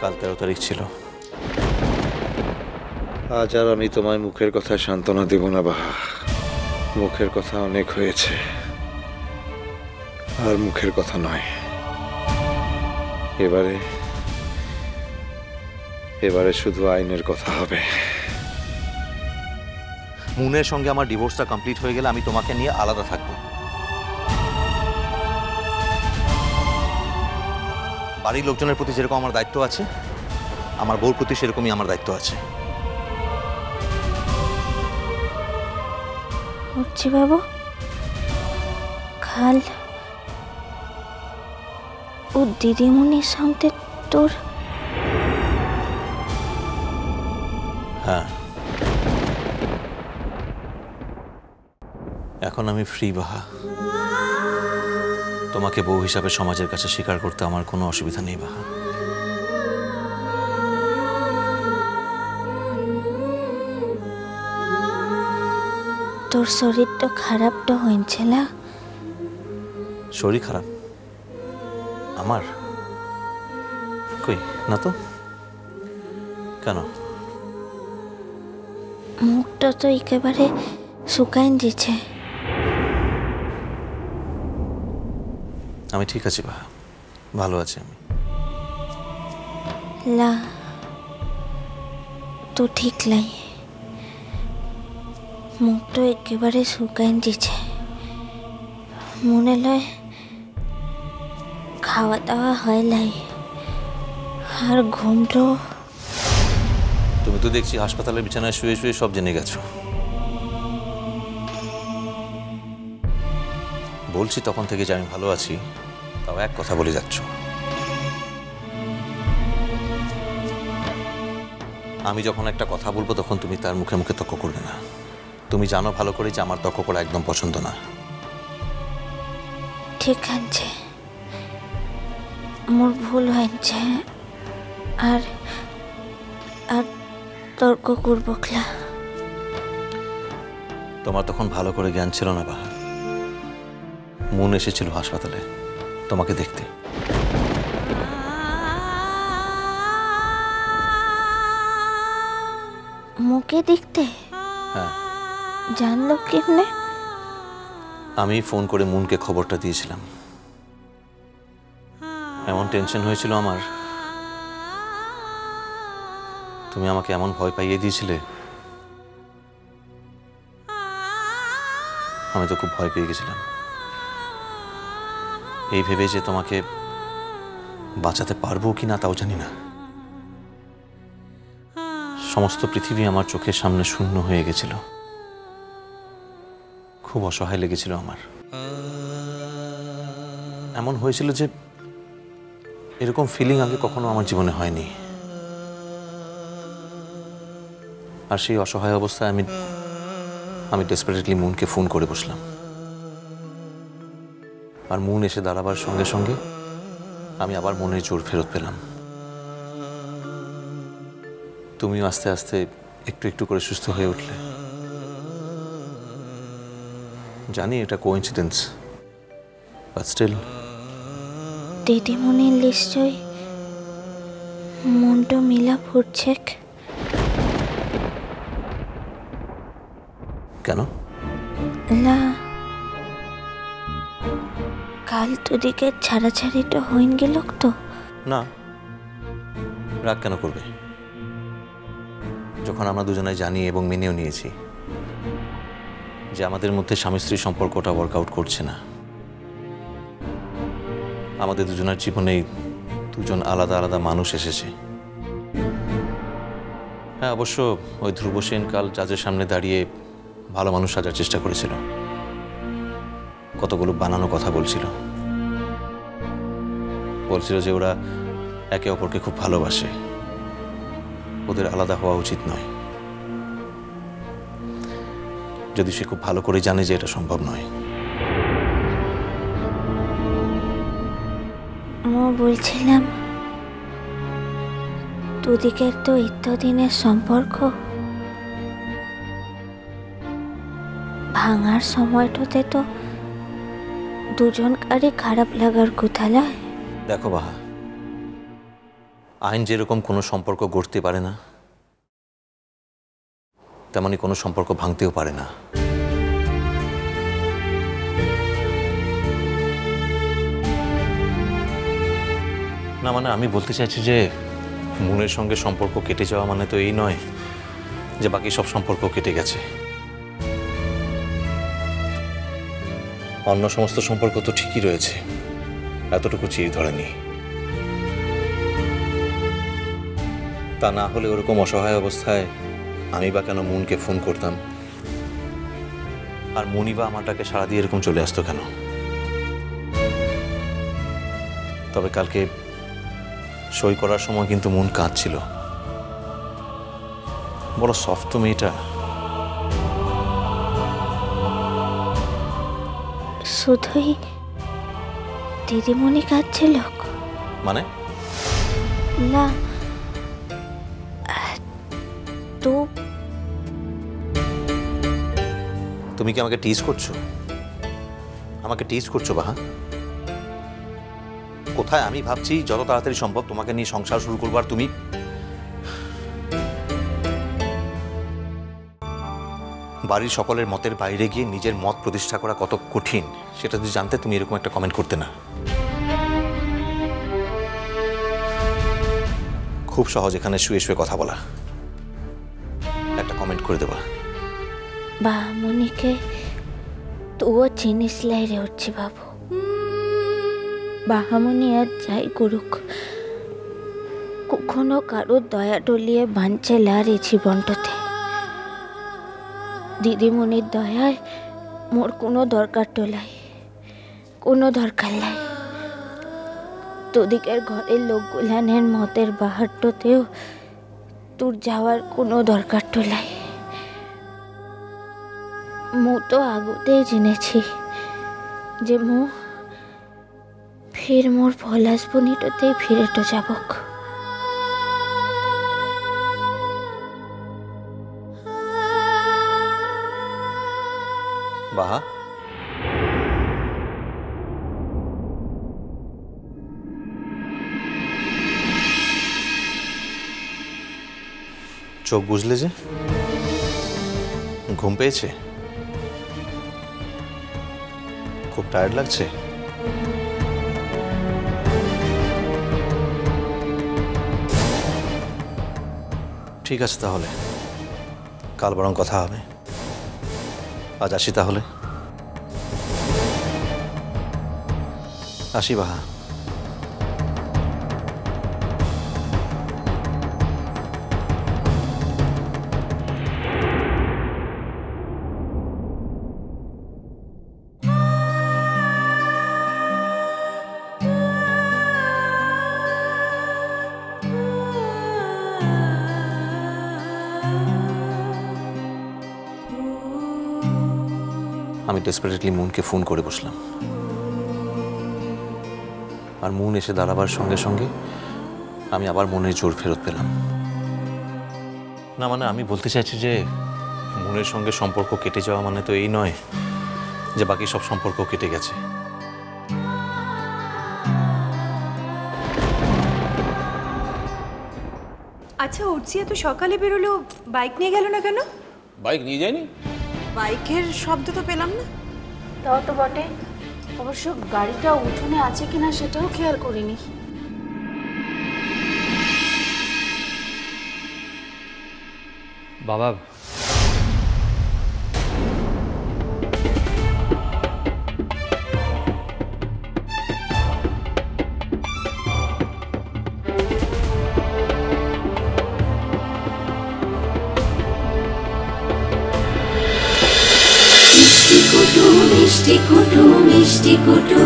কাল 13 তারিখ ছিল। আজ আর আমি তোমায় মুখের কথায় সান্ত্বনা দেব না বাহা। মুখের কথা অনেক হয়েছে, আর মুখের কথা নয়। এবারে শুধু আইনের কথা হবে। মুনের সঙ্গে আমার ডিভোর্সটা কমপ্লিট হয়ে গেলে আমি তোমাকে নিয়ে আলাদা থাকবো। বাড়ির লোকজনের প্রতি যেরকম আমার দায়িত্ব আছে, আমার বউর প্রতি সেরকমই আমার দায়িত্ব আছে। বাবু, কাল ও দিদিমণির সঙ্গে তোর? হ্যাঁ, এখন আমি ফ্রি বাহা। তোমাকে বউ হিসাবে সমাজের কাছে স্বীকার করতে আমার কোনো অসুবিধা নেই বাহা। তোর শরীরটা খারাপ তো হয়েছিল? শরীর খারাপ আমার? কই না তো। কেন? মুখটা তো একেবারে শুকাইন দিচ্ছে। আমি ঠিক আছি বাহা, ভালো আছি আমি। লা তো ঠিক লাই, মুখটা একেবারে শুকাইন দিচ্ছে। মনে লয় খাওয়া দাওয়া হয় লাই, আর ঘুমটো। তুমি তো দেখছি হাসপাতালের বিছানায় শুয়ে শুয়ে সব জেনে গেছো। বলছি তখন থেকে যে আমি ভালো আছি, তাও এক কথা বলে যাচ্ছ। আমি যখন একটা কথা বলবো তখন তুমি তার মুখে মুখে তর্ক করবে না। তুমি জানো ভালো করে যে আমার তর্ক করা একদম পছন্দ না। ঠিক আছে, মোর ভুল হয়েছে, আর আর তর্ক করবো ক্লা। তোমার তখন ভালো করে জ্ঞান ছিল না বাহা। মন এসেছিল হাসপাতালে তোমাকে দেখতে। মুখে দেখতে? হ্যাঁ। জানলো কেমনে? আমি ফোন করে মুনকে খবরটা দিয়েছিলাম। এমন টেনশন হয়েছিল আমার, তুমি আমাকে এমন ভয় পাইয়ে দিয়েছিলে, আমি তো খুব ভয় পেয়ে গেছিলাম। এই ভেবে যে তোমাকে বাঁচাতে পারবো কি না তাও জানি না। সমস্ত পৃথিবী আমার চোখের সামনে শূন্য হয়ে গেছিল। খুব অসহায় লেগেছিল আমার। এমন হয়েছিল যে এরকম ফিলিং আগে কখনো আমার জীবনে হয়নি। আর সেই অসহায় অবস্থায় আমি ডেসপারেটলি মুনকে ফোন করে বসলাম। আর মুন এসে দাঁড়াবার সঙ্গে সঙ্গে আমি আবার মনের জোর ফেরত পেলাম। তুমিও আস্তে আস্তে একটু একটু করে সুস্থ হয়ে উঠলে। জানি এটা কোইন্সিডেন্স, বাট স্টিল। দিদিমণির নিশ্চয় মনটা মিলা ফুটছে। কেন? না, কাল তোদিকে ছাড়াছাড়িটা হইন গেল তো? না, রাগ কেন করবে? যখন আমরা দুজনে জানি এবং মেনেও নিয়েছি যে আমাদের মধ্যে স্বামী স্ত্রী সম্পর্কটা ওয়ার্কআউট করছে না, আমাদের দুজনের জীবনেই দুজন আলাদা আলাদা মানুষ এসেছে। হ্যাঁ, অবশ্য ওই ধ্রুব সেন কাল জাজের সামনে দাঁড়িয়ে ভালো মানুষ সাজার চেষ্টা করেছিল, কতগুলো বানানো কথা বলছিল যে ওরা একে অপরকে খুব ভালোবাসে, ওদের আলাদা হওয়া উচিত নয়। যদি সে খুব ভালো করে জানে যে এটা সম্ভব নয়। বলছিলাম দুদিকের তো এতদিনের সম্পর্ক, ভাঙার সময়টাতে তো দুজনকারই খারাপ লাগার কথা নয়। দেখো বাহা, আইন যেরকম কোনো সম্পর্ক গড়তে পারে না, তেমনি কোনো সম্পর্ক ভাঙতেও পারে না। না মানে আমি বলতে চাইছি যে মুনের সঙ্গে সম্পর্ক কেটে যাওয়া মানে তো এই নয় যে বাকি সব সম্পর্ক কেটে গেছে। অন্য সমস্ত সম্পর্ক তো ঠিকই রয়েছে, এতটুকু চির ধরেনি। তা না হলে ওরকম অসহায় অবস্থায় আমি বা কেন মুনকে ফোন করতাম, আর মুনি বা আমারটাকে সাড়া দিয়ে এরকম চলে আসতো কেন? তবে কালকে সই করার সময় কিন্তু মুন কাঁদছিল। বড় সফট মেয়েটা। শুধুই দিদিমণি কাঁদছিল? মানে না, তো তুমি কি আমাকে টিজ করছো? আমাকে টিজ করছো বাহা? কোথায় আমি ভাবছি যত তাড়াতাড়ি সম্ভব তোমাকে নিয়ে সংসার শুরু করবো, আর তুমি বাড়ির সকলের মতের বাইরে গিয়ে নিজের মত প্রতিষ্ঠা করা কত কঠিন সেটা যদি জানতে তুমি এরকম একটা কমেন্ট করতে না। খুব সহজ এখানে শুয়ে শুয়ে কথা বলা, একটা কমেন্ট করে দেবা। বাহামণিকে তুও চিনিসলাই রে উঠছি বাবু। বাহামণি আর যাই করুক, কখনো কারোর দয়া টলিয়ে বাঁচে লারে জীবনটাতে। দিদিমণির দয়ায় মোর কোনো দরকার টোলাই, কোনো দরকার নাই। তোদিকের ঘরের লোকগুলানের মতের বাহারটাতেও তোর যাওয়ার কোনো দরকার টোলাই। মু তো আগতেই জেনেছি যে মু ফির মোর পলাশ বনিটাতেই ফিরেটো যাবক। বাহা, চোখ বুঝলে যে? ঘুম পেয়েছে? খুব টায়ার্ড লাগছে? ঠিক আছে, তাহলে কাল বরং কথা হবে। আজ আসি তাহলে। আসি বাহা। আমি ডেসপারেটলি মুনকে ফোন করে বসলাম, আর মুন এসে দাঁড়াবার সঙ্গে সঙ্গে আমি আবার মনের জোর ফেরত পেলাম। না মানে আমি বলতে চাইছি যে মুনের সঙ্গে সম্পর্ক কেটে যাওয়া মানে তো এই নয় যে বাকি সব সম্পর্ক কেটে গেছে। আচ্ছা, উর্জিয়া তো সকালে বেরোলো, বাইক নিয়ে গেল না কেন? বাইক নিয়ে যায়নি? বাইকের শব্দ তো পেলাম না। তাও তো বটে, অবশ্য গাড়িটা উঠোনে আছে কিনা সেটাও খেয়াল করিনি। বাবা, মিষ্টি কুটু মিষ্টি কুটু মিষ্টি কুটু